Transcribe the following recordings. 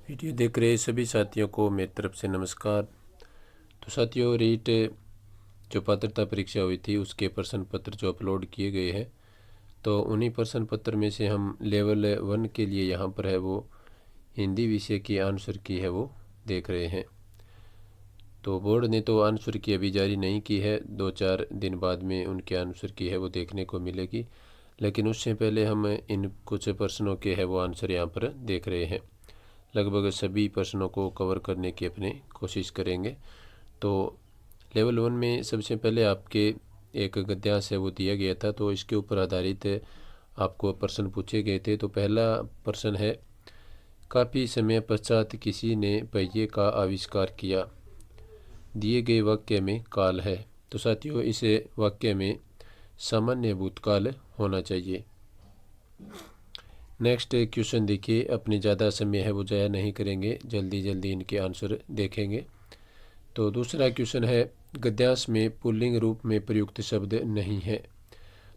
Video देख रहे सभी साथियों को मेरी तरफ से नमस्कार। तो साथियों, रीट जो पात्रता परीक्षा हुई थी उसके प्रश्न पत्र जो अपलोड किए गए हैं, तो उन्हीं प्रश्न पत्र में से हम लेवल 1 के लिए यहाँ पर है वो हिंदी विषय की आंसर की है वो देख रहे हैं। तो बोर्ड ने तो आंसर की अभी जारी नहीं की है, 2-4 दिन बाद में उनके आंसर की है वो देखने को मिलेगी, लेकिन उससे पहले हम इन कुछ प्रश्नों के है वो आंसर यहाँ पर देख रहे हैं। लगभग सभी प्रश्नों को कवर करने की अपनी कोशिश करेंगे। तो लेवल 1 में सबसे पहले आपके एक गद्यांश है वो दिया गया था, तो इसके ऊपर आधारित आपको प्रश्न पूछे गए थे। तो पहला प्रश्न है, काफ़ी समय पश्चात किसी ने पहिए का आविष्कार किया, दिए गए वाक्य में काल है। तो साथियों, इस वाक्य में सामान्य भूतकाल होना चाहिए। नेक्स्ट क्वेश्चन देखिए, अपने ज़्यादा समय है वो ज़ाया नहीं करेंगे, जल्दी जल्दी इनके आंसर देखेंगे। तो दूसरा क्वेश्चन है, गद्यांश में पुल्लिंग रूप में प्रयुक्त शब्द नहीं है।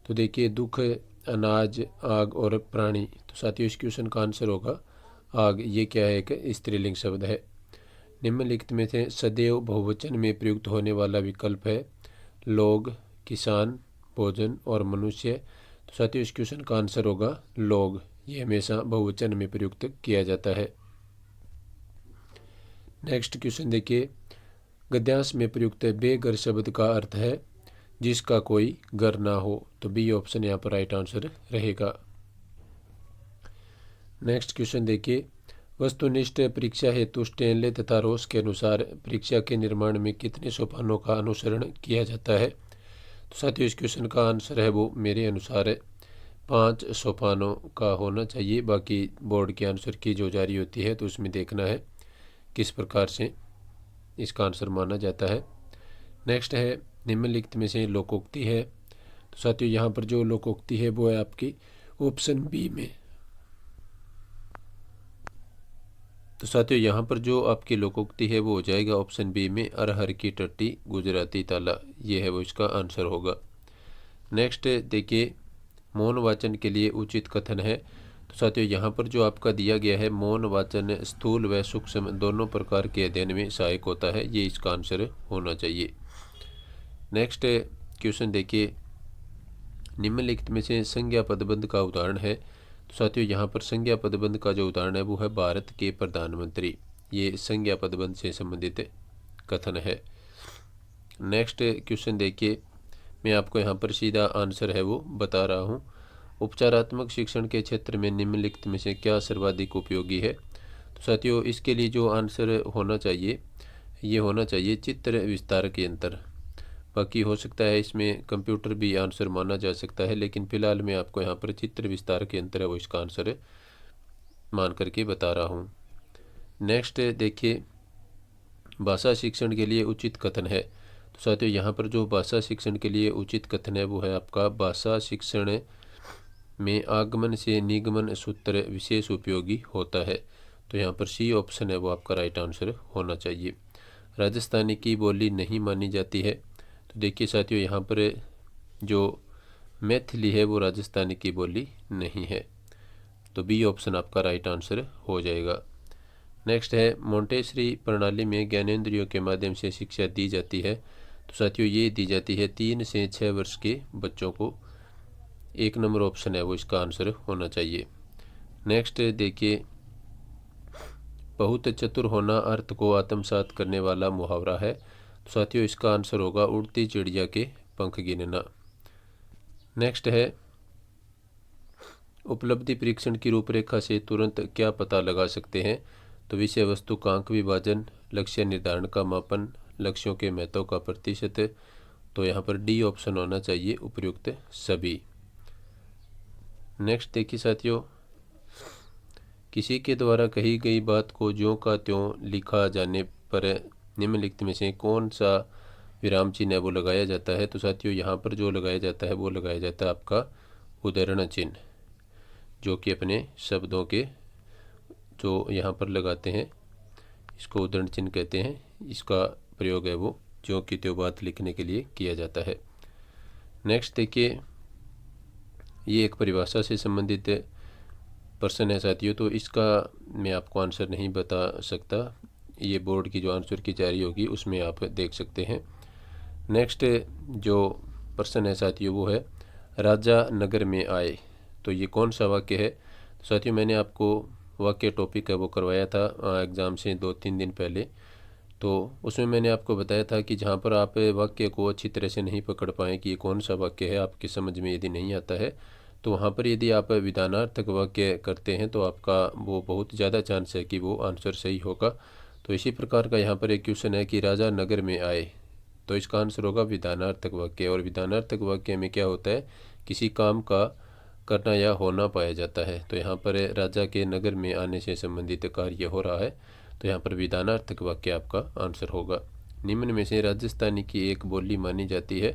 तो देखिए, दुख, अनाज, आग और प्राणी। तो साथियों, इस क्वेश्चन का आंसर होगा आग। ये क्या है? एक स्त्रीलिंग शब्द है। निम्नलिखित में से सदैव बहुवचन में प्रयुक्त होने वाला विकल्प है लोग, किसान, भोजन और मनुष्य। तो साथियों, इस क्वेश्चन का आंसर होगा लोग। ये हमेशा बहुवचन में प्रयुक्त किया जाता है। नेक्स्ट क्वेश्चन देखिए, गद्यांश में प्रयुक्त बेघर शब्द का अर्थ है जिसका कोई घर ना हो। तो बी ऑप्शन यहाँ पर राइट आंसर रहेगा। नेक्स्ट क्वेश्चन देखिए, वस्तुनिष्ठ परीक्षा हेतु स्टेनले तथा रोस के अनुसार परीक्षा के निर्माण में कितने सोपानों का अनुसरण किया जाता है। तो साथियों, इस क्वेश्चन का आंसर है वो मेरे अनुसार 5 सोपानों का होना चाहिए। बाकी बोर्ड के आंसर की जो जारी होती है तो उसमें देखना है किस प्रकार से इसका आंसर माना जाता है। नेक्स्ट है, निम्नलिखित में से लोकोक्ति है। तो साथियों, यहाँ पर जो लोकोक्ति है वो है आपकी ऑप्शन बी में। तो साथियों, यहाँ पर जो आपकी लोकोक्ति है वो हो जाएगा ऑप्शन बी में, अरहर की टट्टी गुजराती ताला। ये है वो इसका आंसर होगा। नेक्स्ट देखिए, मौन वाचन के लिए उचित कथन है। तो साथियों, यहाँ पर जो आपका दिया गया है, मौन वाचन स्थूल व सूक्ष्म दोनों प्रकार के अध्ययन में सहायक होता है। ये इसका आंसर होना चाहिए। नेक्स्ट क्वेश्चन देखिए, निम्नलिखित में से संज्ञा पदबंध का उदाहरण है। तो साथियों, यहाँ पर संज्ञा पदबंध का जो उदाहरण है वो है भारत के प्रधानमंत्री। ये संज्ञा पदबंध से संबंधित कथन है। नेक्स्ट क्वेश्चन देखिए, मैं आपको यहाँ पर सीधा आंसर है वो बता रहा हूँ। उपचारात्मक शिक्षण के क्षेत्र में निम्नलिखित में से क्या सर्वाधिक उपयोगी है। तो साथियों, इसके लिए जो आंसर होना चाहिए ये होना चाहिए चित्र विस्तारक यंत्र। बाकी हो सकता है इसमें कंप्यूटर भी आंसर माना जा सकता है, लेकिन फिलहाल मैं आपको यहाँ पर चित्र विस्तारक यंत्र है वो इसका आंसर मान करके बता रहा हूँ। नेक्स्ट देखिए, भाषा शिक्षण के लिए उचित कथन है। तो साथियों, यहाँ पर जो भाषा शिक्षण के लिए उचित कथन है वो है आपका, भाषा शिक्षण में आगमन से निगमन सूत्र विशेष उपयोगी होता है। तो यहाँ पर सी ऑप्शन है वो आपका राइट आंसर होना चाहिए। राजस्थानी की बोली नहीं मानी जाती है। तो देखिए साथियों, यहाँ पर जो मैथिली है वो राजस्थानी की बोली नहीं है। तो बी ऑप्शन आपका राइट आंसर हो जाएगा। नेक्स्ट है, मोंटेसरी प्रणाली में ज्ञानेंद्रियों के माध्यम से शिक्षा दी जाती है। तो साथियों, ये दी जाती है 3 से 6 वर्ष के बच्चों को। 1 नंबर ऑप्शन है वो इसका आंसर होना चाहिए। नेक्स्ट देखिए, बहुत चतुर होना अर्थ को आत्मसात करने वाला मुहावरा है। तो साथियों, इसका आंसर होगा उड़ती चिड़िया के पंख गिनना। नेक्स्ट है, उपलब्धि परीक्षण की रूपरेखा से तुरंत क्या पता लगा सकते हैं। तो विषय वस्तु का अंक विभाजन, लक्ष्य निर्धारण का मापन, लक्ष्यों के महत्व का प्रतिशत। तो यहाँ पर डी ऑप्शन होना चाहिए, उपयुक्त सभी। नेक्स्ट देखिए साथियों, किसी के द्वारा कही गई बात को ज्यों का त्यों लिखा जाने पर निम्नलिखित में से कौन सा विराम चिन्ह है वो लगाया जाता है। तो साथियों, यहाँ पर जो लगाया जाता है वो लगाया जाता है आपका उद्धरण चिन्ह, जो कि अपने शब्दों के जो यहाँ पर लगाते हैं इसको उद्धरण चिन्ह कहते हैं। इसका प्रयोग है वो ज्यों की त्यों बात लिखने के लिए किया जाता है। नेक्स्ट देखिए, ये एक परिभाषा से संबंधित पर्सन है साथियों, तो इसका मैं आपको आंसर नहीं बता सकता। ये बोर्ड की जो आंसर की जारी होगी उसमें आप देख सकते हैं। नेक्स्ट जो पर्सन है साथियों वो है राजा नगर में आए। तो ये कौन सा वाक्य है? तो साथियों मैंने आपको वाक्य टॉपिक है वो करवाया था एग्ज़ाम से 2-3 दिन पहले। तो उसमें मैंने आपको बताया था कि जहाँ पर आप वाक्य को अच्छी तरह से नहीं पकड़ पाएँ कि ये कौन सा वाक्य है, आपकी समझ में यदि नहीं आता है, तो वहाँ पर यदि आप विधानार्थक वाक्य करते हैं तो आपका वो बहुत ज़्यादा चांस है कि वो आंसर सही होगा। तो इसी प्रकार का यहाँ पर एक क्वेश्चन है कि राजा नगर में आए, तो इसका आंसर होगा विधानार्थक वाक्य। और विधानार्थक वाक्य में क्या होता है, किसी काम का करना या होना पाया जाता है। तो यहाँ पर राजा के नगर में आने से संबंधित कार्य हो रहा है, तो यहाँ पर विधानार्थक वाक्य आपका आंसर होगा। निम्न में से राजस्थानी की एक बोली मानी जाती है।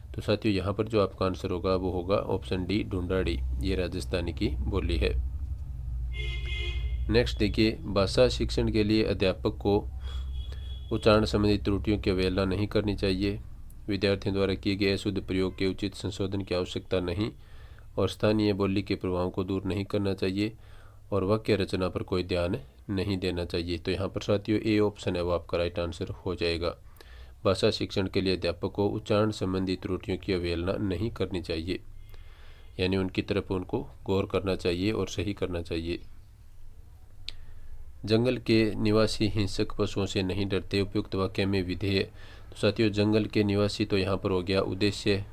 तो साथियों यहाँ पर जो आपका आंसर होगा वो होगा ऑप्शन डी ढूंढाड़ी, ये राजस्थानी की बोली है। नेक्स्ट देखिए, भाषा शिक्षण के लिए अध्यापक को उच्चारण संबंधी त्रुटियों की अवहेलना नहीं करनी चाहिए, विद्यार्थियों द्वारा किए गए अशुद्ध प्रयोग के उचित संशोधन की आवश्यकता नहीं, और स्थानीय बोली के प्रभाव को दूर नहीं करना चाहिए, और वाक्य रचना पर कोई ध्यान नहीं देना चाहिए। तो यहाँ पर साथियों ए ऑप्शन है वो आपका राइट आंसर हो जाएगा। भाषा शिक्षण के लिए अध्यापक को उच्चारण संबंधी त्रुटियों की अवहेलना नहीं करनी चाहिए, यानी उनकी तरफ उनको गौर करना चाहिए और सही करना चाहिए। जंगल के निवासी हिंसक पशुओं से नहीं डरते, उपयुक्त वाक्य में विधेय। तो साथियों जंगल के निवासी तो यहाँ पर हो गया उद्देश्य,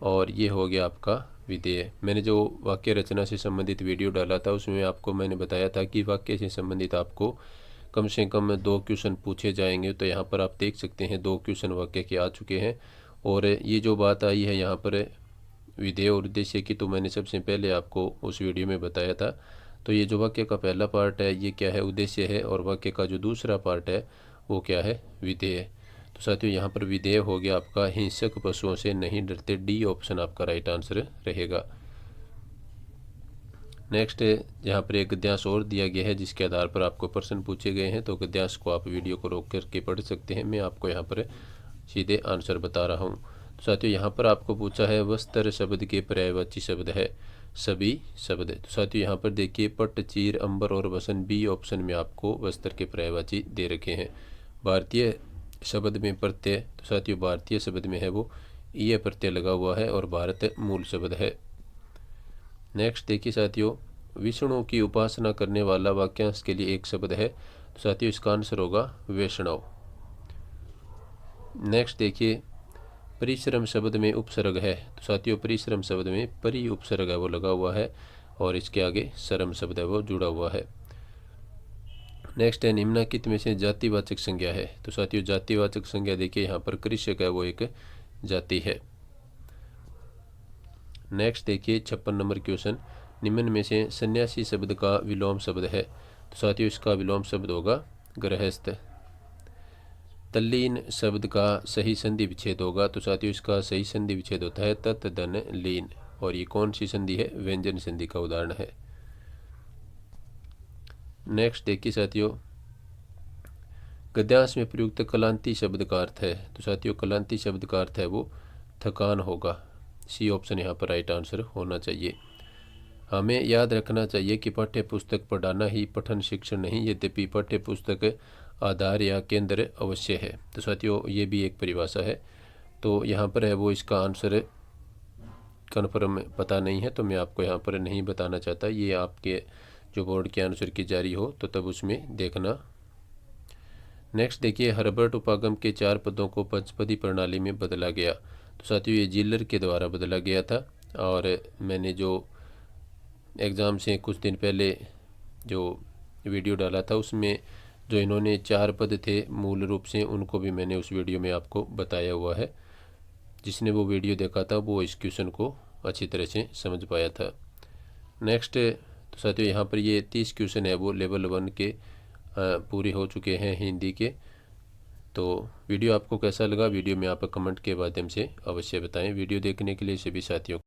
और ये हो गया आपका विधेय। मैंने जो वाक्य रचना से संबंधित वीडियो डाला था उसमें आपको मैंने बताया था कि वाक्य से संबंधित आपको कम से कम 2 क्वेश्चन पूछे जाएंगे। तो यहाँ पर आप देख सकते हैं 2 क्वेश्चन वाक्य के आ चुके हैं। और ये जो बात आई है यहाँ पर विधेय और उद्देश्य की, तो मैंने सबसे पहले आपको उस वीडियो में बताया था। तो ये जो वाक्य का पहला पार्ट है ये क्या है, उद्देश्य है, और वाक्य का जो दूसरा पार्ट है वो क्या है, विधेय। तो साथियों यहाँ पर विधेय हो गया आपका हिंसक पशुओं से नहीं डरते, डी ऑप्शन आपका राइट आंसर रहेगा। नेक्स्ट यहाँ पर एक गद्यांश और दिया गया है जिसके आधार पर आपको प्रश्न पूछे गए हैं। तो गद्यांश को आप वीडियो को रोक करके पढ़ सकते हैं, मैं आपको यहाँ पर सीधे आंसर बता रहा हूँ। तो साथियों यहाँ पर आपको पूछा है वस्त्र शब्द के पर्यायवाची शब्द है सभी शब्द। तो साथियों यहाँ पर देखिए पट, चीर, अंबर और वसन, बी ऑप्शन में आपको वस्त्र के पर्यायवाची दे रखे हैं। भारतीय शब्द में प्रत्यय, तो साथियों भारतीय शब्द में है वो ये प्रत्यय लगा हुआ है, और भारत मूल शब्द है। नेक्स्ट देखिए साथियों, विष्णु की उपासना करने वाला वाक्यांश के लिए एक शब्द है। तो साथियों इसका आंसर होगा वैष्णव। नेक्स्ट देखिए, परिश्रम शब्द में उपसर्ग है। तो साथियों परिश्रम शब्द में परि उपसर्ग है वो लगा हुआ है, और इसके आगे श्रम शब्द है वो जुड़ा हुआ है। नेक्स्ट है निम्नलिखित में से जातिवाचक संज्ञा है। तो साथियों जातिवाचक संज्ञा देखिए यहाँ पर कृषक है वो एक जाति है। नेक्स्ट देखिए 56 नंबर क्वेश्चन, निम्न में से सन्यासी शब्द का विलोम शब्द है। तो साथियों इसका विलोम शब्द होगा गृहस्थ। तल्लीन शब्द का सही संधि विच्छेद होगा। तो साथियों इसका सही संधि विच्छेद होता है तत् धन लीन, और ये कौन सी संधि है, व्यंजन संधि का उदाहरण है। नेक्स्ट देखिए साथियों, गद्यांश में प्रयुक्त कलांती शब्द का अर्थ है। तो साथियों कलांती शब्द का अर्थ है वो थकान होगा, सी ऑप्शन यहाँ पर राइट आंसर होना चाहिए। हमें याद रखना चाहिए कि पाठ्य पुस्तक पढ़ाना ही पठन शिक्षण नहीं, यद्यपि पाठ्य पुस्तक आधार या केंद्र अवश्य है। तो साथियों ये भी एक परिभाषा है। तो यहाँ पर है वो इसका आंसर कन्फर्म पता नहीं है, तो मैं आपको यहाँ पर नहीं बताना चाहता। ये आपके जो बोर्ड के आंसर की जारी हो तो तब उसमें देखना। नेक्स्ट देखिए, हर्बर्ट उपागम के 4 पदों को पंचपदी प्रणाली में बदला गया। तो साथियों ये जिलर के द्वारा बदला गया था, और मैंने जो एग्ज़ाम से कुछ दिन पहले जो वीडियो डाला था उसमें जो इन्होंने 4 पद थे मूल रूप से, उनको भी मैंने उस वीडियो में आपको बताया हुआ है। जिसने वो वीडियो देखा था वो इस क्वेश्चन को अच्छी तरह से समझ पाया था। नेक्स्ट तो साथियों यहाँ पर ये 30 क्वेश्चन है वो लेवल 1 के पूरे हो चुके हैं हिंदी के। तो वीडियो आपको कैसा लगा, वीडियो में आप कमेंट के माध्यम से अवश्य बताएं। वीडियो देखने के लिए सभी साथियों